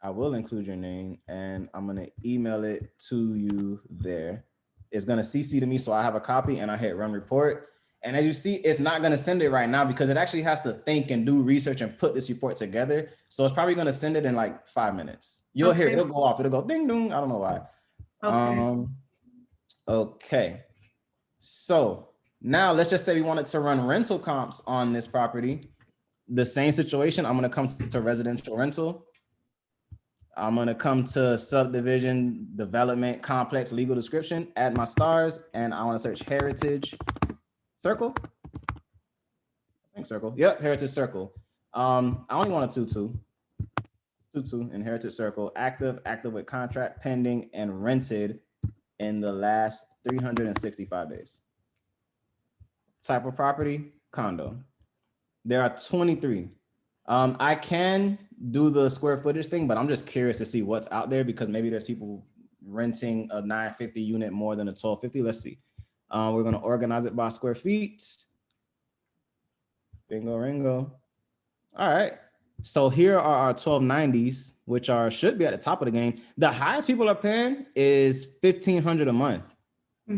S1: I will include your name, and I'm gonna email it to you there. It's gonna CC to me, so I have a copy, and I hit run report. And as you see, it's not gonna send it right now because it actually has to think and do research and put this report together. So it's probably gonna send it in like 5 minutes. You'll hear it'll go off. It'll go ding dong. I don't know why.
S2: Okay.
S1: Okay. So now let's just say we wanted to run rental comps on this property. The same situation. I'm gonna come to residential rental. I'm gonna come to subdivision, development, complex, legal description, add my stars, and I wanna search heritage circle. I think circle, yep, heritage circle. I only want a 2-2 in heritage circle, active with contract pending and rented in the last 365 days. Type of property, condo. There are 23. I can do the square footage thing, but I'm just curious to see what's out there because maybe there's people renting a 950 unit more than a 1250. Let's see. We're gonna organize it by square feet. Bingo ringo. All right. So here are our 1290s, which should be at the top of the game. The highest people are paying is $1,500 a month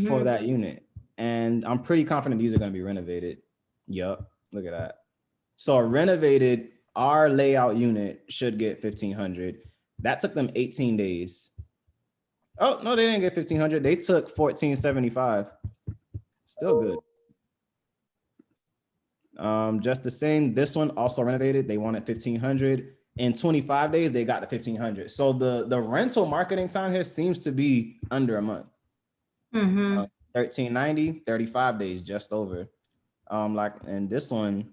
S1: for that unit. And I'm pretty confident these are gonna be renovated. Yup, look at that. So a renovated, our layout unit should get 1,500. That took them 18 days. Oh, no, they didn't get 1,500. They took 1,475. Still good. Just the same. This one also renovated. They wanted 1,500. In 25 days, they got to 1,500. So the rental marketing time here seems to be under a month. 1,390, 35 days, just over. And this one,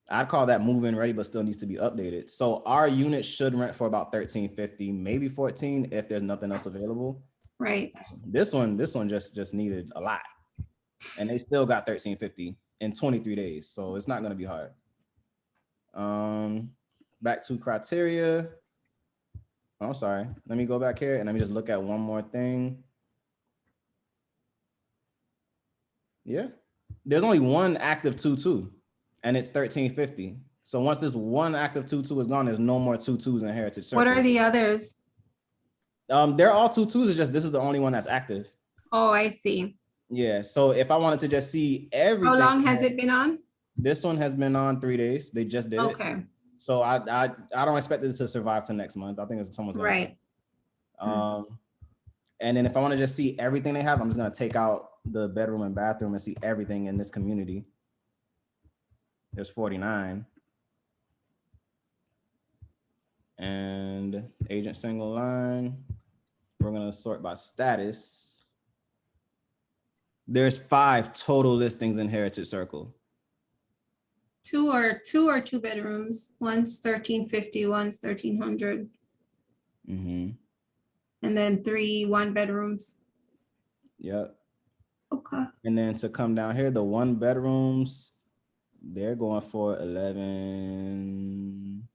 S1: I'd call that move-in ready, but still needs to be updated. So our unit should rent for about 1,350, maybe 14 if there's nothing else available.
S2: Right.
S1: This one just needed a lot, and they still got 1,350 in 23 days. So it's not going to be hard. Back to criteria. Oh, I'm sorry. Let me go back here and let me just look at one more thing. Yeah, there's only one active 2-2, and it's 1,350. So once this one active 2-2 is gone, there's no more 2-2s in Heritage Circle.
S2: What are the others?
S1: They're all 2-2s. It's just this is the only one that's active.
S2: Oh, I see.
S1: Yeah. So if I wanted to just see everything.
S2: How long has it been on?
S1: This one has been on 3 days. They just did it.
S2: Okay.
S1: So I don't expect this to survive to next month. I think it's someone's gonna
S2: Right.
S1: And then if I want to just see everything they have, I'm just gonna take out the bedroom and bathroom and see everything in this community. There's 49. And agent single line, we're gonna sort by status. There's 5 total listings in Heritage Circle.
S2: Two or two bedrooms. One's 1350, one's 1300.
S1: Mm-hmm.
S2: And then 3 1-bedrooms.
S1: Yep.
S2: Okay.
S1: And then to come down here, the 1-bedrooms, they're going for 11.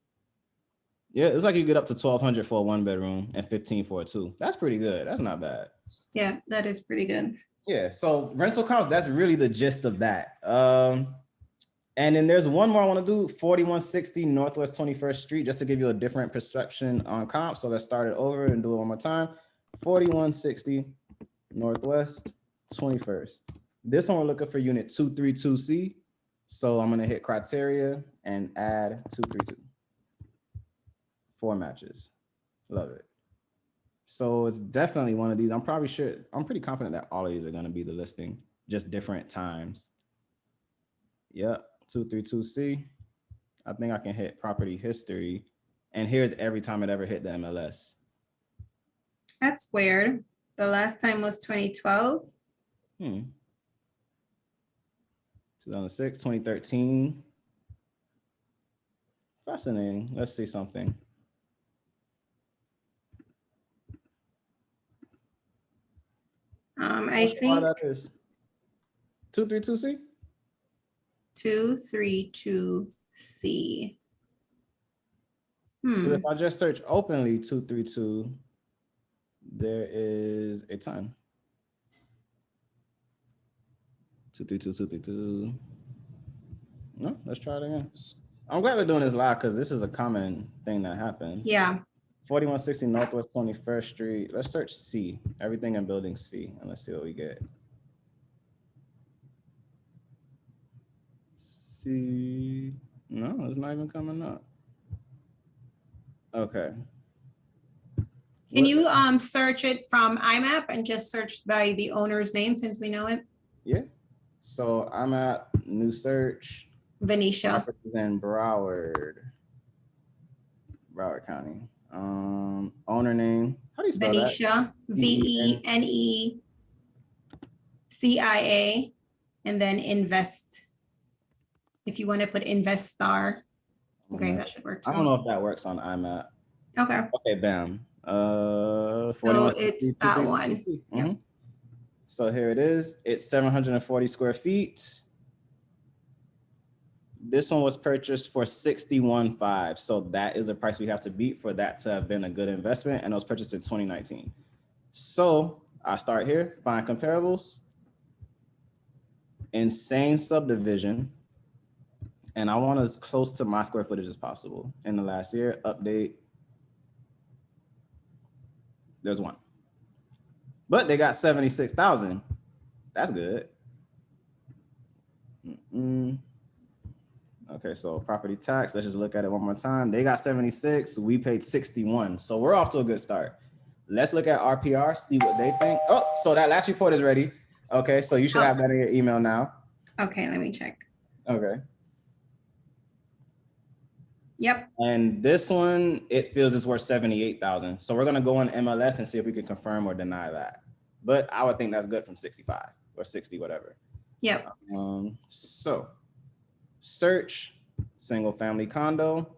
S1: Yeah, it's like you get up to 1,200 for a 1-bedroom and 15 for a 2. That's pretty good. That's not bad.
S2: Yeah, that is pretty good.
S1: Yeah. So rental comps, that's really the gist of that. And then there's one more I want to do, 4160 Northwest 21st Street, just to give you a different perception on comps. So let's start it over and do it one more time. 4160 Northwest 21st. This one we're looking for unit 232C. So I'm going to hit criteria and add 232. 4 matches. Love it. So it's definitely one of these. I'm pretty confident that all of these are going to be the listing, just different times. Yep. 232C. I think I can hit property history. And here's every time it ever hit the MLS.
S2: That's weird. The last time was 2012.
S1: 2006, 2013. Fascinating. Let's see something.
S2: I think
S1: 232C.
S2: 232C.
S1: If I just search openly 232, there is a ton. 232. No, let's try it again. I'm glad we're doing this live because this is a common thing that happens.
S2: Yeah.
S1: 4160 Northwest 21st Street. Let's search C, everything in building C, and let's see what we get. C, no, it's not even coming up. Okay.
S2: Can you search it from Imapp and just search by the owner's name since we know it?
S1: Yeah. So I'm at new search.
S2: Venetia.
S1: Is in Broward County. Owner name. How do you spell
S2: Venetia.
S1: that?
S2: VENECIA, and then invest. If you want to put invest star. Okay, that should work too.
S1: I don't know if that works on Imapp.
S2: Okay.
S1: Okay, bam.
S2: So it's that one. Yep.
S1: So here it is. It's 740 square feet. This one was purchased for $61,500. So that is the price we have to beat for that to have been a good investment. And it was purchased in 2019. So I start here, find comparables. In same subdivision. And I want as close to my square footage as possible. In the last year, update. There's one. But they got 76,000. That's good. Okay, so property tax, let's just look at it one more time. They got 76, we paid 61. So we're off to a good start. Let's look at RPR, see what they think. Oh, so that last report is ready. Okay, so you should have that in your email now.
S2: Okay, let me check.
S1: Okay.
S2: Yep.
S1: And this one, it feels it's worth 78,000. So we're gonna go on MLS and see if we can confirm or deny that. But I would think that's good from 65 or 60, whatever.
S2: Yep.
S1: So search single family condo.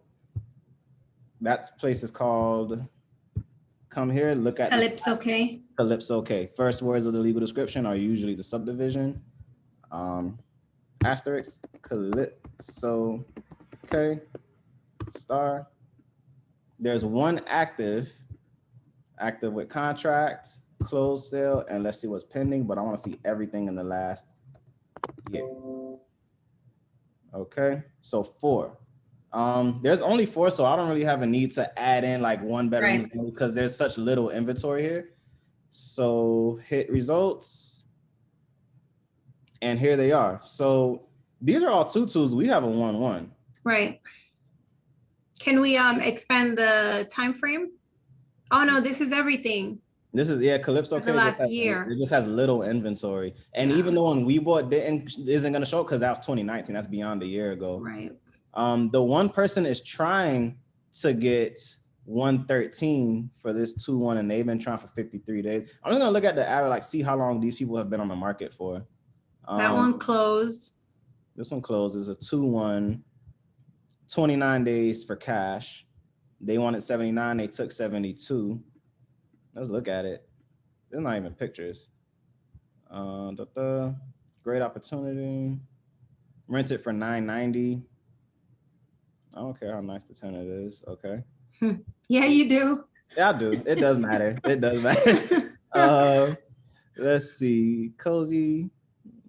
S1: That place is called, come here, look at
S2: Calypso K.
S1: Calypso K. First words of the legal description are usually the subdivision. Asterisk, Calypso K. Star. There's one active with contract, closed sale, and let's see what's pending, but I want to see everything in the last year. Okay, so 4. There's only 4, so I don't really have a need to add in like 1 bedrooms
S2: Right.
S1: because there's such little inventory here. So hit results, and here they are. So these are all 2-2s. We have a 1-1.
S2: Right. Can we expand the time frame? Oh no, this is everything.
S1: This is Calypso.
S2: For the
S1: Okay,
S2: last year.
S1: It just has little isntory, and
S2: Yeah.
S1: even the one we bought isn't going to show because that was 2019. That's beyond a year ago.
S2: Right.
S1: The one person is trying to get 113 for this 2-1, and they've been trying for 53 days. I'm just gonna look at the average, like see how long these people have been on the market for.
S2: That one closed.
S1: This one closes a 2-1, 29 days for cash. They wanted 79, they took 72. Let's look at it. There's not even pictures. Great opportunity. Rent it for $990. I don't care how nice the tenant is. Okay.
S2: Yeah, you do.
S1: Yeah, I do. It does matter. It does matter. Let's see. Cozy.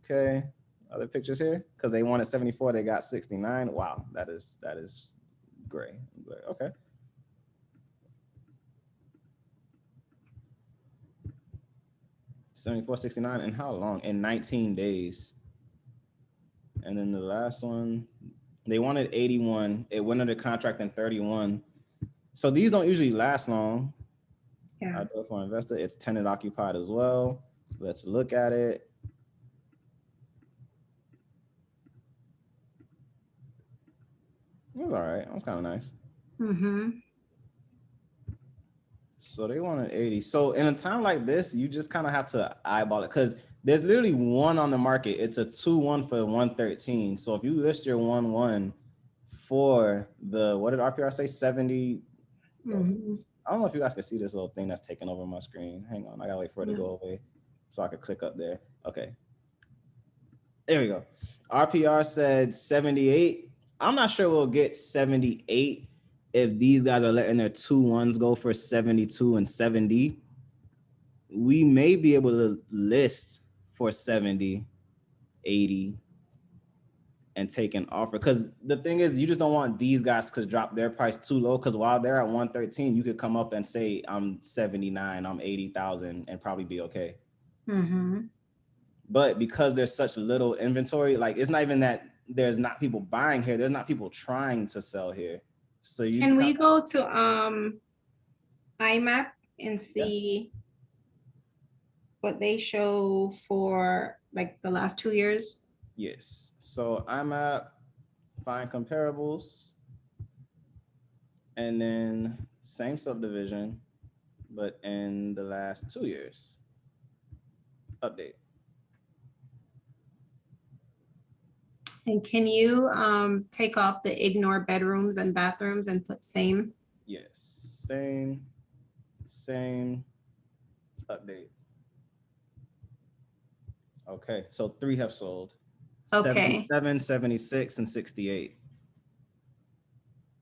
S1: Okay. Other pictures here? Because they wanted 74, they got 69. Wow, that is gray. Okay. $74.69. And how long? In 19 days. And then the last one, they wanted 81. It went under contract in 31. So these don't usually last long.
S2: Yeah.
S1: I do it for an investor. It's tenant occupied as well. Let's look at it. It was all right. It was kind of nice.
S2: Mm-hmm.
S1: So they wanted 80. So in a time like this, you just kind of have to eyeball it because there's literally one on the market. It's a 2-1 for 113. So if you list your 1-1 for the, what did RPR say? 70.
S2: Mm-hmm.
S1: I don't know if you guys can see this little thing that's taking over my screen. Hang on, I gotta wait for it to go away so I could click up there. Okay. There we go. RPR said 78. I'm not sure we'll get 78 if these guys are letting their 2-1s go for 72 and 70. We may be able to list for 70, 80, and take an offer. Because the thing is, you just don't want these guys to drop their price too low. Because while they're at 113, you could come up and say, I'm 79, I'm 80,000, and probably be okay.
S2: Mm-hmm.
S1: But because there's such little inventory, like it's not even that there's not people buying here, there's not people trying to sell here. So you
S2: can we go to Imapp and see what they show for like the last 2 years?
S1: Yes. So I'm at find comparables, and then same subdivision, but in the last 2 years. Update.
S2: And can you take off the ignore bedrooms and bathrooms and put same?
S1: Yes, same, update. Okay, so 3 have sold.
S2: Okay.
S1: 77, 76, and 68.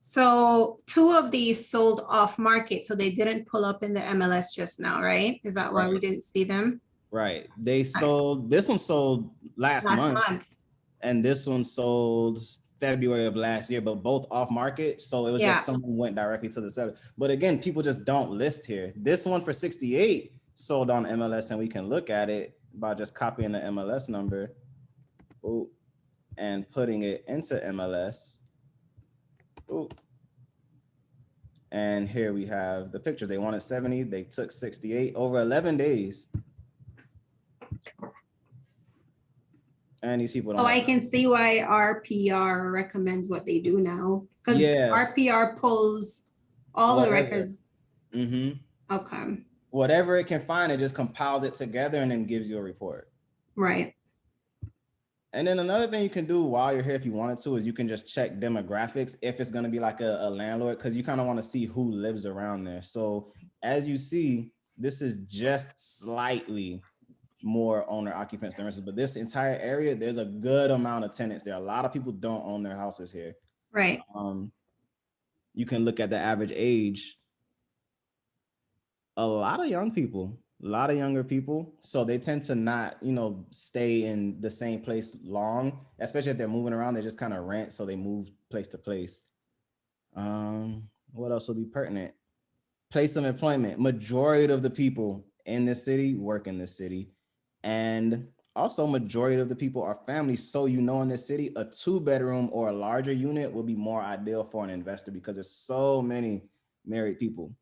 S2: So 2 of these sold off market, so they didn't pull up in the MLS just now, right? Is that why we didn't see them?
S1: Right. They sold, this one sold last month. And this one sold February of last year, but both off market. So it was just someone went directly to the seller. But again, people just don't list here. This one for 68 sold on MLS, and we can look at it by just copying the MLS number and putting it into MLS. And here we have the picture. They wanted 70, they took 68 over 11 days. And these people don't.
S2: Oh, I can see why RPR recommends what they do now. Because RPR pulls all the records.
S1: Mm-hmm.
S2: Okay.
S1: Whatever it can find, it just compiles it together and then gives you a report.
S2: Right.
S1: And then another thing you can do while you're here, if you wanted to, is you can just check demographics if it's going to be like a landlord, because you kind of want to see who lives around there. So as you see, this is just slightly more owner occupants than renters, but this entire area, there's a good amount of tenants there. A lot of people don't own their houses here.
S2: Right.
S1: You can look at the average age. A lot of young people, a lot of younger people. So they tend to not, stay in the same place long, especially if they're moving around. They just kind of rent. So they move place to place. else will be pertinent? Place of employment. Majority of the people in this city work in this city. And also majority of the people are families. So you know in this city, a 2-bedroom or a larger unit will be more ideal for an investor because there's so many married people.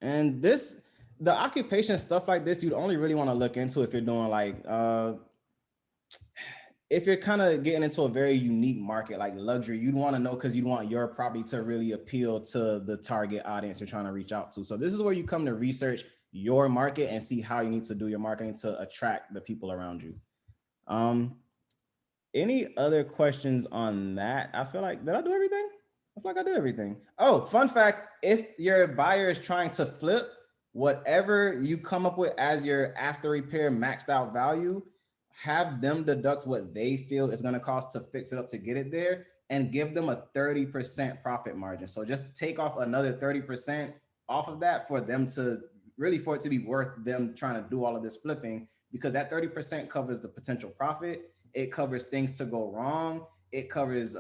S1: And this, the occupation stuff like this, you'd only really want to look into if you're doing like, if you're kind of getting into a very unique market like luxury, you'd want to know because you'd want your property to really appeal to the target audience you're trying to reach out to. So this is where you come to research your market and see how you need to do your marketing to attract the people around you. Any other questions on that? I feel like, did I do everything? I feel like I did everything. Oh, fun fact, if your buyer is trying to flip, whatever you come up with as your after repair maxed out value, have them deduct what they feel it's going to cost to fix it up to get it there and give them a 30% profit margin. So just take off another 30% off of that for them to really, for it to be worth them trying to do all of this flipping, because that 30% covers the potential profit. It covers things to go wrong. It covers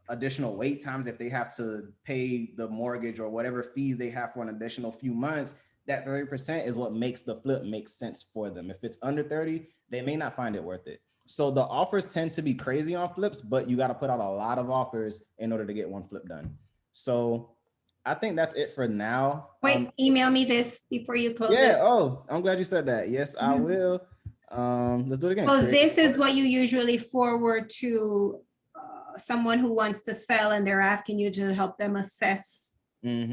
S1: additional wait times if they have to pay the mortgage or whatever fees they have for an additional few months. That 30% is what makes the flip make sense for them. If it's under 30, they may not find it worth it. So the offers tend to be crazy on flips, but you got to put out a lot of offers in order to get one flip done. So I think that's it for now.
S2: Wait, email me this before you close it.
S1: Yeah, oh, I'm glad you said that. Yes, I will. Let's do it again.
S2: So this is what you usually forward to someone who wants to sell and they're asking you to help them assess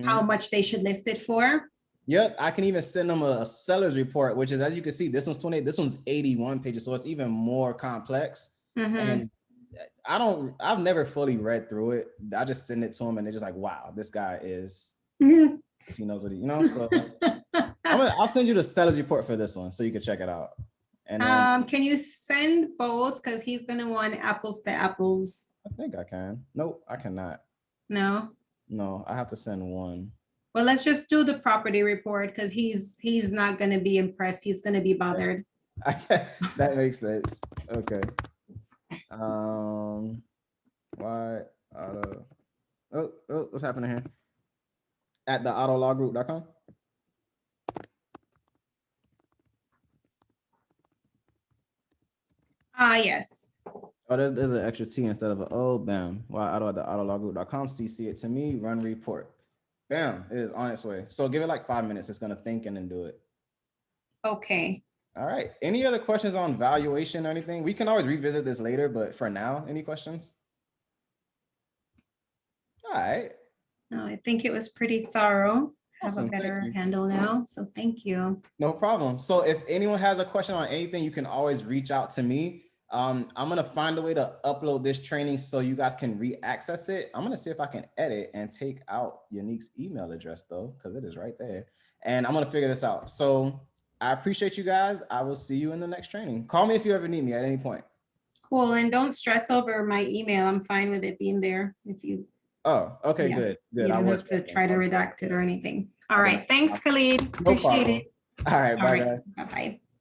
S2: how much they should list it for.
S1: Yep, I can even send them a seller's report, which is, as you can see, this one's 28, this one's 81 pages, so it's even more complex. And I've never fully read through it. I just send it to them and they're just like, wow, this guy is, he knows what he, you know, so I'll send you the seller's report for this one so you can check it out. And then,
S2: can you send both? Because he's gonna want apples to apples.
S1: I think I can. Nope, I cannot.
S2: No,
S1: I have to send one.
S2: well, let's just do the property report because he's not going to be impressed. He's going to be bothered.
S1: That makes sense. Okay. Why auto? Oh, what's happening here? At the autolawgroup.com.
S2: Yes.
S1: Oh, there's an extra T instead of an O. Bam. Why auto at the autolawgroup.com. CC it to me. Run report. Bam, it is on its way. So give it like 5 minutes. It's going to think and then do it.
S2: Okay.
S1: All right. Any other questions on valuation or anything? We can always revisit this later, but for now, any questions? All right.
S2: No, I think it was pretty thorough.
S1: Awesome.
S2: Have a better handle now. So thank you.
S1: No problem. So if anyone has a question on anything, you can always reach out to me. I'm going to find a way to upload this training so you guys can re-access it. I'm going to see if I can edit and take out Unique's email address though, because it is right there. And I'm going to figure this out. So I appreciate you guys. I will see you in the next training. Call me if you ever need me at any point.
S2: Cool. And don't stress over my email. I'm fine with it being there. If you.
S1: Oh, okay,
S2: Yeah.
S1: good.
S2: You don't have to try to redact it or anything. All right. Thanks, Khalid. Appreciate it.
S1: All right. Bye, guys.
S2: Bye-bye.